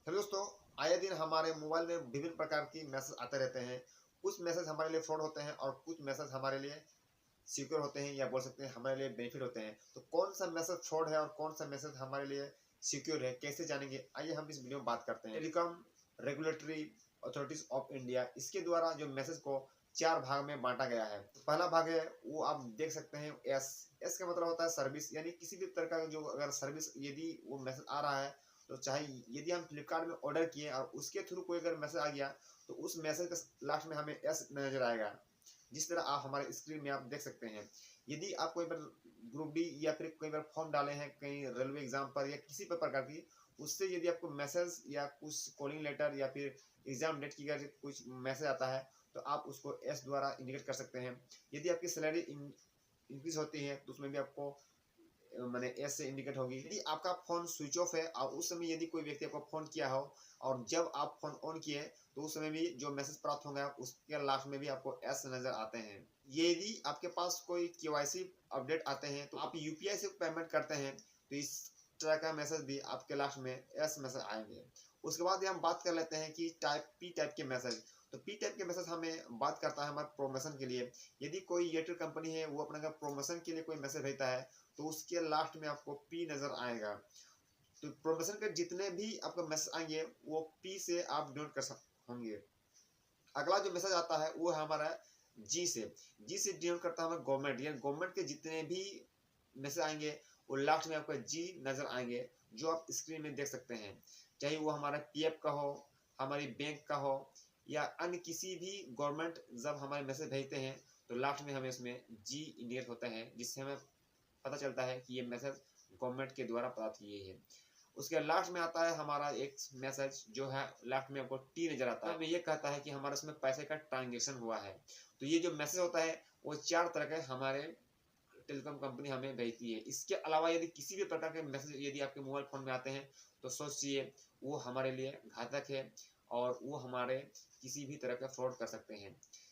Hello दोस्तों, आए दिन हमारे मोबाइल में विभिन्न प्रकार की मैसेज आते रहते हैं। कुछ मैसेज हमारे लिए फ्रॉड होते हैं और कुछ मैसेज हमारे लिए सिक्योर होते हैं या बोल सकते हैं हमारे लिए बेनिफिट होते हैं। तो कौन सा मैसेज फ्रॉड है और कौन सा मैसेज हमारे लिए सिक्योर है, कैसे जानेंगे? आइए हम इस वीडियो में बात करते हैं। Telecom regulatory authorities of India, इसके द्वारा जो मैसेज को चार भाग में बांटा गया है। तो पहला भाग है वो आप देख सकते हैं एस। एस का मतलब होता है सर्विस, यानी किसी भी तरह का जो अगर सर्विस यदि वो मैसेज आ रहा है, तो चाहे यदि हम फ्लिपकार्ट में ऑर्डर किए और उसके थ्रू कोई अगर मैसेज आ गया, तो उस मैसेज के लास्ट में हमें एस नजर आएगा। जिस तरह आप हमारे स्क्रीन में आप देख सकते हैं। यदि आप कोई बार ग्रुप डी या फिर कोई बार फॉर्म डाले हैं कहीं रेलवे एग्जाम पर या किसी पर प्रकार की, उससे यदि आपको मैसेज या कुछ कॉलिंग लेटर या फिर एग्जाम डेट की अगर कुछ मैसेज आता है, तो आप उसको एस द्वारा इंडिकेट कर सकते हैं। यदि आपकी सैलरी इंक्रीज होती है, तो उसमें भी आपको मैंने एस से इंडिकेट होगी। यदि आपका फोन स्विच ऑफ है और उस समय यदि कोई व्यक्ति आपको फोन किया हो और जब आप फोन ऑन किए, तो उस समय भी जो मैसेज प्राप्त होंगे उसके लास्ट में भी आपको एस नजर आते हैं। ये यदि आपके पास कोई केवाईसी अपडेट आते हैं, तो आप यूपीआई से पेमेंट करते हैं, तो इस तरह का मैसेज भी आपके लास्ट में एस मैसेज आएंगे। उसके बाद हम बात कर लेते हैं कि पी टाइप के मैसेज। तो पी टाइप के मैसेज हमें बात करता है हमारे प्रमोशन के लिए। यदि कोई एयरटेल कंपनी है, वो अपने प्रमोशन के लिए कोई मैसेज भेजता है, तो उसके लास्ट में आपको पी नजर आएगा। तो प्रोफेशन के जितने भी आपको मैसेज आएंगे, वो पी से आप डिनोट कर होंगे। अगला जो मैसेज आता है वो है हमारा जी से। जी से डिनोट करता है हमारा गवर्नमेंट, यानी गवर्नमेंट के जितने भी मैसेज आएंगे, वो लास्ट में आपको जी नजर आएंगे, जो आप स्क्रीन में देख सकते हैं। चाहे वो हमारा पीएफ का हो, हमारी बैंक का हो, या अन्य किसी भी गवर्नमेंट जब हमारे मैसेज भेजते हैं, तो लास्ट में हमें इसमें जी इंडिकेट होता है, जिससे हमें पता चलता है कि ये मैसेज गवर्नमेंट के द्वारा प्राप्त किए हैं। उसके लास्ट में आता है हमारा एक मैसेज, जो है लास्ट में आपको टी नजर आता है। हमें ये कहता है कि हमारा इसमें पैसे का ट्रांजेक्शन हुआ है। तो ये जो मैसेज होता है, वो चार तरह के हमारे टेलीकॉम कंपनी हमें भेजती है। इसके अलावा यदि किसी भी प्रकार के मैसेज यदि आपके मोबाइल फोन में आते हैं, तो सोचिए वो हमारे लिए घातक है और वो हमारे किसी भी तरह का फ्रॉड कर सकते हैं।